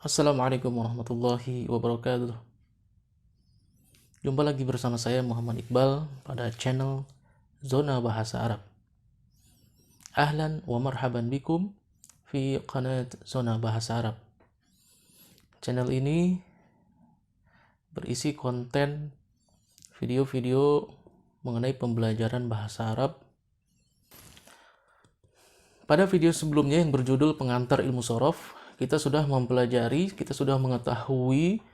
Assalamualaikum warahmatullahi wabarakatuh. Jumpa lagi bersama saya Muhammad Iqbal pada channel Zona Bahasa Arab. Ahlan wa marhaban bikum fi qanat Zona Bahasa Arab. Channel ini berisi konten video-video mengenai pembelajaran bahasa Arab. Pada video sebelumnya yang berjudul Pengantar Ilmu Shorof, kita sudah mengetahui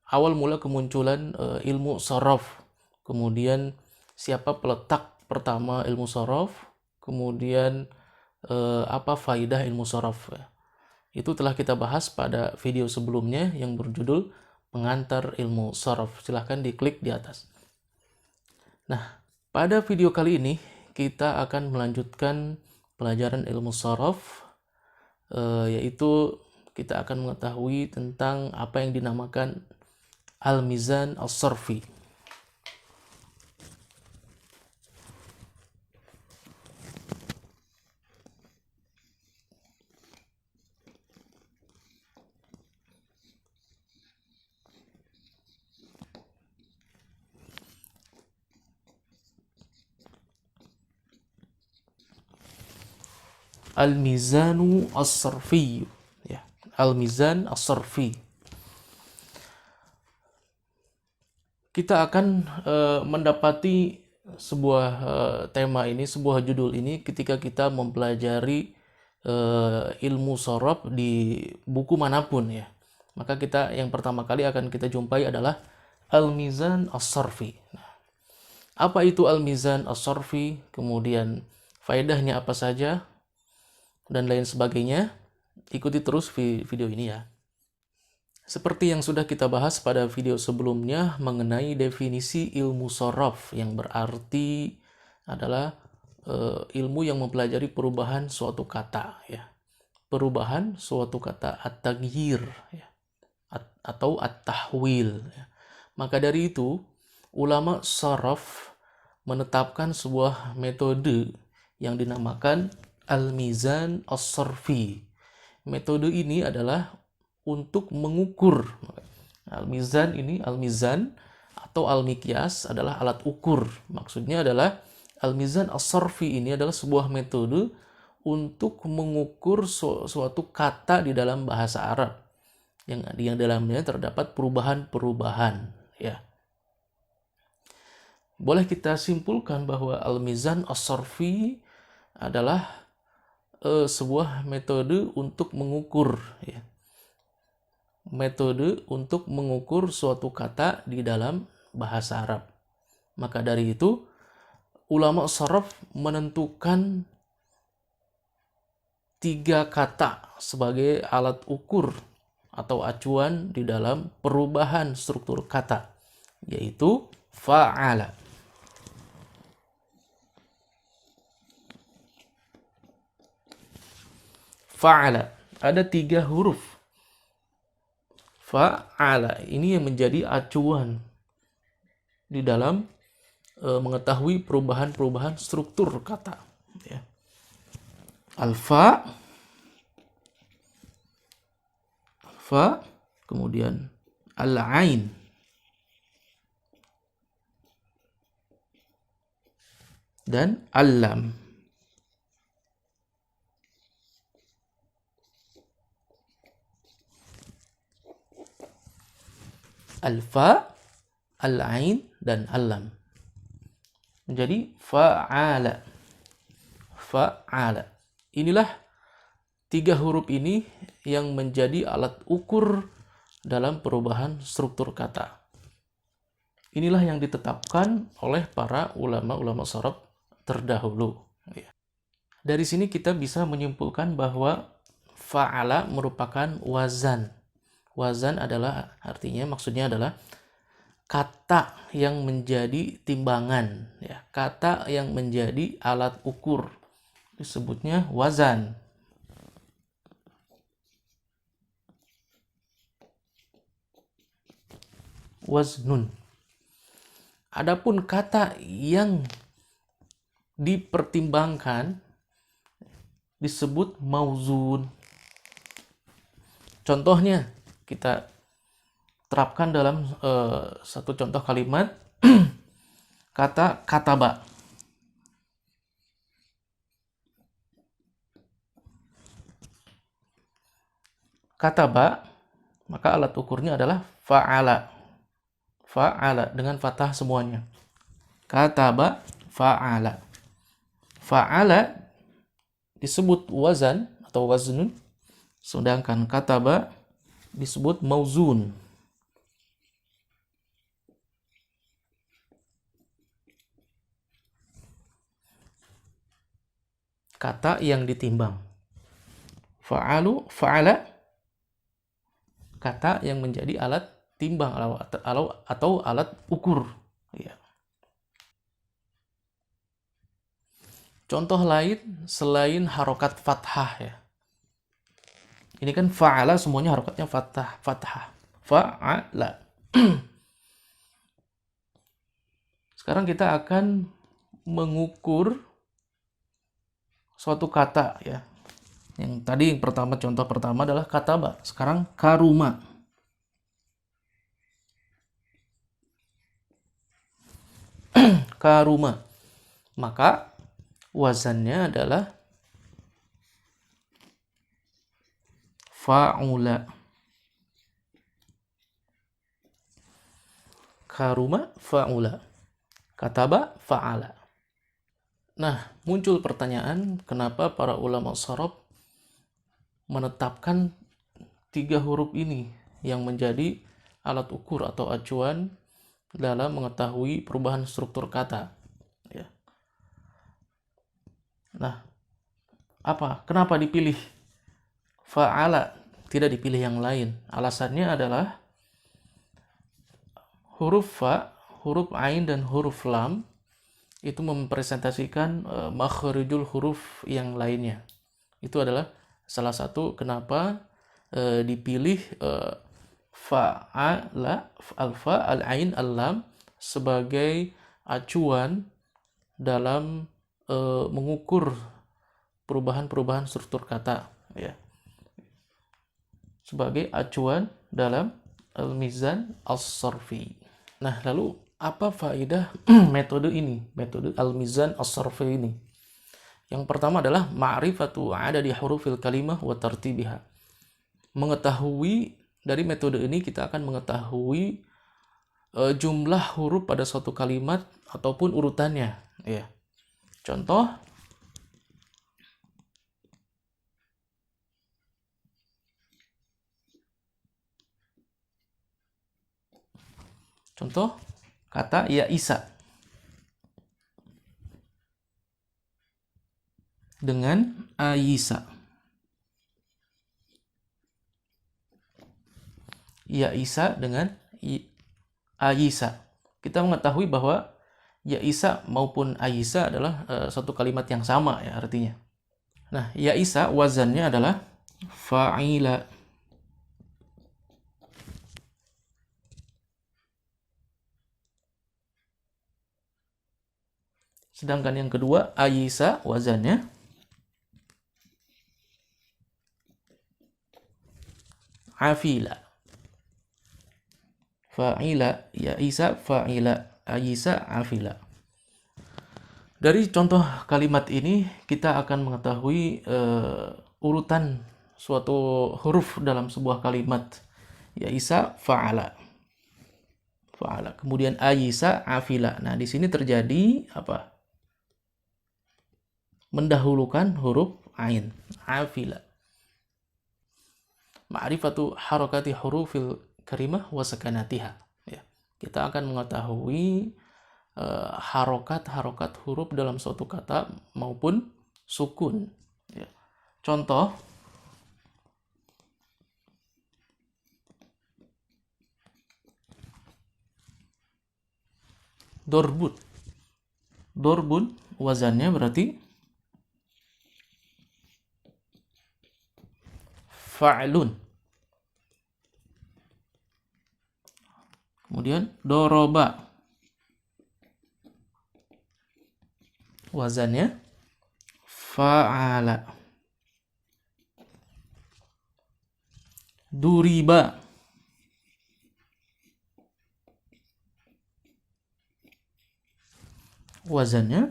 awal mula kemunculan ilmu shorof, kemudian siapa peletak pertama ilmu shorof, kemudian apa faidah ilmu shorof. Itu telah kita bahas pada video sebelumnya yang berjudul Pengantar Ilmu Shorof. Silahkan diklik di atas. Nah, pada video kali ini kita akan melanjutkan pelajaran ilmu shorof, yaitu kita akan mengetahui tentang apa yang dinamakan al-mizan as-sarfi. Al-mizanu as-sarfi, ya. Al-mizan as-sarfi. Kita akan mendapati sebuah tema ini, sebuah judul ini ketika kita mempelajari ilmu shorof di buku manapun, ya. Maka yang pertama kali akan kita jumpai adalah al-mizan as-sarfi. Nah, apa itu al-mizan as-sarfi? Kemudian faedahnya apa saja? Dan lain sebagainya. Ikuti terus video ini, ya. Seperti yang sudah kita bahas pada video sebelumnya mengenai definisi ilmu shorof, yang berarti adalah ilmu yang mempelajari perubahan suatu kata, ya. Perubahan suatu kata, at-taghyir, ya, atau at-tahwil, ya. Maka dari itu, ulama shorof menetapkan sebuah metode yang dinamakan al-mizan as-sarfi. Metode ini adalah untuk mengukur. Al-mizan atau al-miqyas adalah alat ukur. Maksudnya adalah al-mizan as-sarfi ini adalah sebuah metode untuk mengukur suatu kata di dalam bahasa Arab yang dalamnya terdapat perubahan-perubahan, ya. Boleh kita simpulkan bahwa al-mizan as-sarfi adalah sebuah metode untuk mengukur, ya. Metode untuk mengukur suatu kata di dalam bahasa Arab. Maka dari itu, ulama shorof menentukan 3 kata sebagai alat ukur atau acuan di dalam perubahan struktur kata, yaitu fa'ala. Fa'ala, ada 3 huruf. Fa'ala, ini yang menjadi acuan di dalam mengetahui perubahan-perubahan struktur kata, ya. Alfa, kemudian al-ain, dan al-lam. Al-fa, al-ain, dan al-lam. Menjadi fa'ala. Fa'ala. Inilah 3 huruf ini yang menjadi alat ukur dalam perubahan struktur kata. Inilah yang ditetapkan oleh para ulama-ulama shorof terdahulu, ya. Dari sini kita bisa menyimpulkan bahwa fa'ala merupakan wazan. Wazan maksudnya adalah kata yang menjadi timbangan, ya. Kata yang menjadi alat ukur disebutnya wazan. Waznun. Adapun kata yang dipertimbangkan disebut mauzun. Contohnya kita terapkan dalam satu contoh kalimat kata kataba. Kataba, maka alat ukurnya adalah fa'ala. Fa'ala dengan fathah semuanya. Kataba fa'ala. Fa'ala disebut wazan atau waznun, sedangkan kataba disebut mauzun. Kata yang ditimbang. Fa'alu, fa'ala, kata yang menjadi alat timbang atau alat ukur. Ya. Contoh lain selain harokat fathah ya. Ini kan fa'ala semuanya harokatnya fathah. Fa'ala. Sekarang kita akan mengukur suatu kata ya. Yang tadi contoh pertama adalah kataba. Sekarang karuma. Karuma. Maka wazannya adalah fa'ula. Karuma fa'ula. Kataba fa'ala. Nah, muncul pertanyaan, kenapa para ulama sharaf menetapkan 3 huruf ini yang menjadi alat ukur atau acuan dalam mengetahui perubahan struktur kata. Ya. Nah, kenapa dipilih fa'ala, tidak dipilih yang lain? Alasannya adalah huruf fa, huruf ain, dan huruf lam itu mempresentasikan makhrijul huruf yang lainnya. Itu adalah salah satu kenapa dipilih fa'ala, al-fa, al-ain, al-lam sebagai acuan dalam mengukur perubahan-perubahan struktur kata ya. Sebagai acuan dalam al-mizan as-sarfi. Nah, lalu apa faedah metode ini? Metode al-mizan as-sarfi ini. Yang pertama adalah ma'rifatu adadi hurufil kalimah wa tartibiha. Mengetahui, dari metode ini kita akan mengetahui jumlah huruf pada suatu kalimat ataupun urutannya ya. Contoh kata ya Isa dengan Ayisa. Ya Isa dengan Ayisa. Kita mengetahui bahwa ya Isa maupun Ayisa adalah satu kalimat yang sama ya artinya. Nah, ya Isa wazannya adalah fa'ila. Sedangkan yang kedua Ayisa wazannya afila. Fa'ila, ya Isa fa'ila, Ayisa afila. Dari contoh kalimat ini kita akan mengetahui urutan suatu huruf dalam sebuah kalimat. Ya Isa fa'ala. Fa'ala. Kemudian Ayisa afila. Nah, di sini terjadi apa? Mendahulukan huruf ain, afila. Ma'rifatu harakati hurufil karimah wa sakanatiha. Ya. Kita akan mengetahui harokat huruf dalam suatu kata maupun sukun. Ya. Contoh, dorbun. Dorbun wazannya berarti fa'lun. Kemudian doroba wazannya fa'ala. Duriba. Wazannya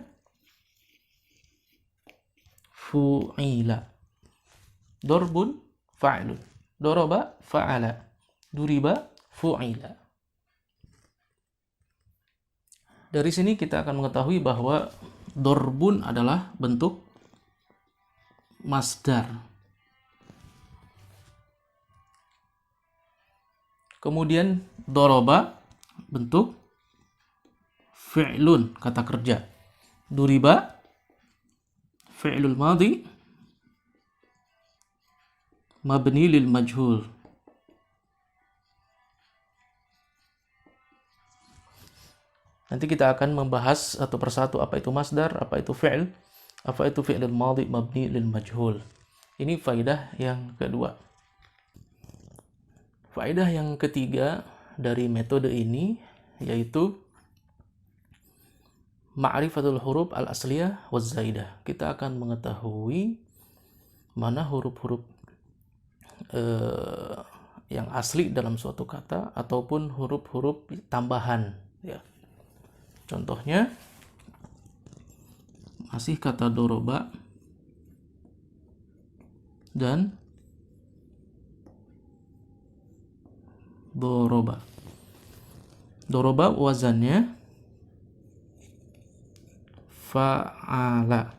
fu'ila. Dorbun fa'ilun. Doroba fa'ala. Duriba fu'ila. Dari sini kita akan mengetahui bahwa dorbun adalah bentuk masdar. Kemudian doroba bentuk fi'lun, kata kerja. Duriba fi'lul madhi mabni lil majhul. Nanti kita akan membahas satu persatu apa itu masdar, apa itu fi'l, apa itu fi'lul madhi mabni lil majhul. Ini faidah yang kedua. Faidah yang ketiga dari metode ini yaitu ma'rifatul huruf al-asliyah waz zaidah. Kita akan mengetahui mana huruf-huruf yang asli dalam suatu kata ataupun huruf-huruf tambahan, ya. Contohnya masih kata doroba dan doroba. Doroba wazannya fa'ala.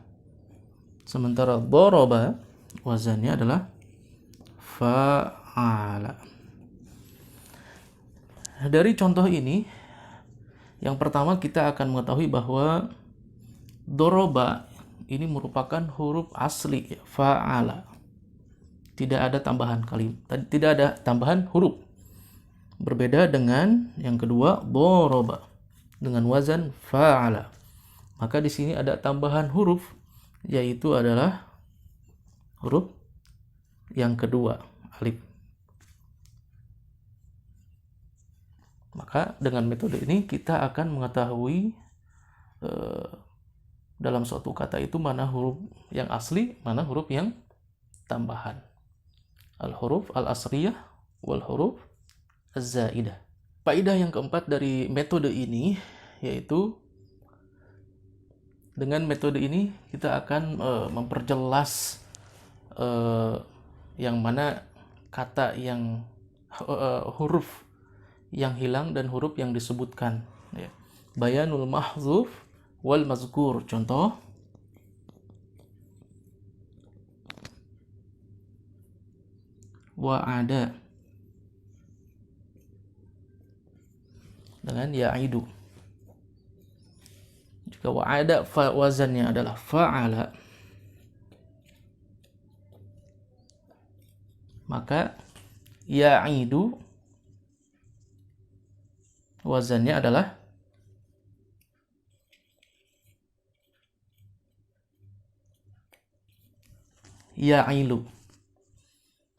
Sementara doroba wazannya adalah fa'ala. Dari contoh ini, yang pertama kita akan mengetahui bahwa doroba ini merupakan huruf asli fa'ala. Tidak ada tambahan tidak ada tambahan huruf. Berbeda dengan yang kedua doroba dengan wazan fa'ala. Maka di sini ada tambahan huruf, yaitu adalah huruf yang kedua, alif. Maka dengan metode ini kita akan mengetahui dalam suatu kata itu mana huruf yang asli, mana huruf yang tambahan. Al-huruf al-asriyah wal huruf az-zaidah. Faedah yang keempat dari metode ini yaitu dengan metode ini kita akan memperjelas yang mana kata yang huruf yang hilang dan huruf yang disebutkan, ya. Bayanul mahzuf wal mazkur. Contoh wa'ada dengan ya'idu. Jika wa'ada wazannya adalah fa'ala, maka ya'idu wazannya adalah ya'ilu.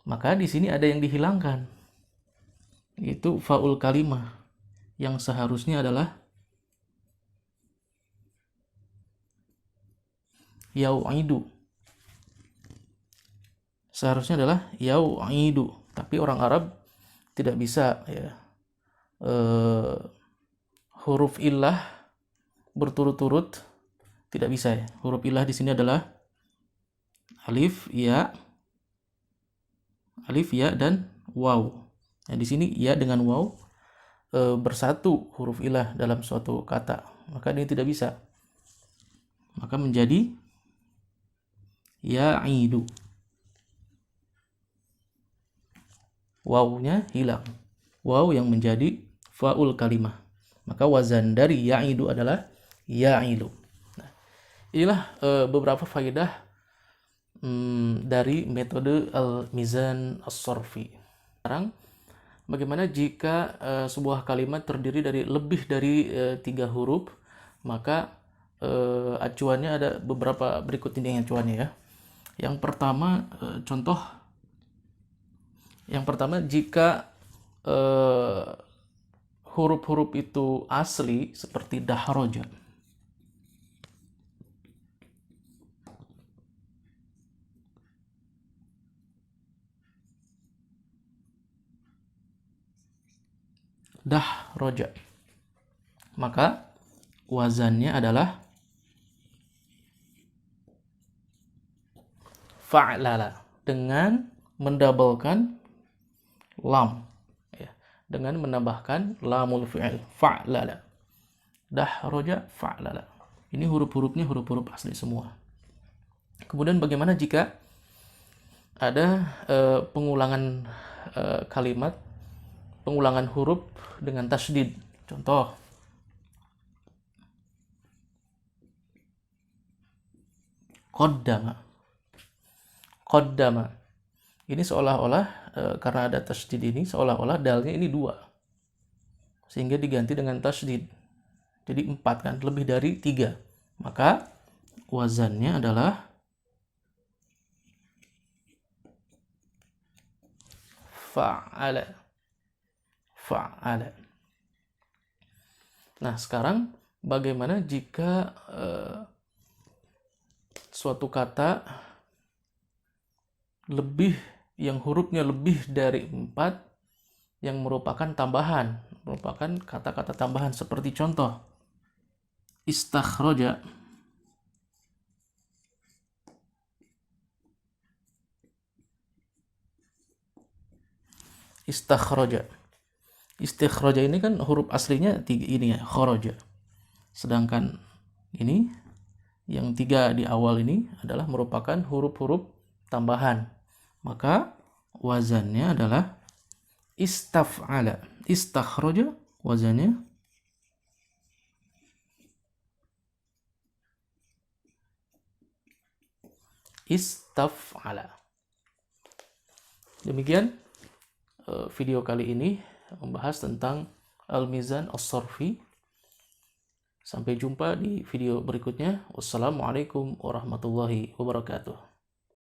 Maka di sini ada yang dihilangkan, yaitu faul kalimah yang seharusnya adalah yau'idu. Seharusnya adalah yau'idu, tapi orang Arab tidak bisa, ya. Huruf illah berturut-turut tidak bisa, ya. Huruf illah di sini adalah alif, ya, dan waw. Nah, di sini ya dengan waw bersatu huruf illah dalam suatu kata, maka ini tidak bisa. Maka menjadi ya'idu. Wawnya hilang. Waw yang menjadi faul kalimah. Maka wazan dari ya'idu adalah ya'ilu. Nah, inilah beberapa faedah dari metode al-mizan as-sarfi. Sekarang, bagaimana jika sebuah kalimat terdiri dari lebih dari 3 huruf, maka acuannya ada beberapa berikut ini acuannya, ya. Yang pertama, jika huruf-huruf itu asli seperti dahroja, dahroja. Maka wazannya adalah fa'lala dengan mendabelkan lam, ya, dengan menambahkan lamul fi'il, fa'lala, dahroja fa'lala. Ini huruf-hurufnya huruf-huruf asli semua. Kemudian bagaimana jika ada pengulangan kalimat, pengulangan huruf dengan tasydid? Contoh, qaddama. Qaddama. Ini seolah-olah karena ada tasydid ini, seolah-olah dalnya ini 2. Sehingga diganti dengan tasydid. Jadi 4 kan, lebih dari 3. Maka wazannya adalah fa'ala. Fa'ala. Nah, sekarang bagaimana jika suatu kata yang hurufnya lebih dari 4 yang merupakan tambahan, merupakan kata-kata tambahan, seperti contoh istakhroja. Istakhroja. Istikhroja ini kan huruf aslinya 3 ini ya, khoroja. Sedangkan ini yang 3 di awal ini adalah merupakan huruf-huruf tambahan. Maka wazannya adalah istaf'ala. Istakhroja wazannya istaf'ala. Demikian video kali ini membahas tentang al-mizan as-sarfi. Sampai jumpa di video berikutnya. Wassalamualaikum warahmatullahi wabarakatuh.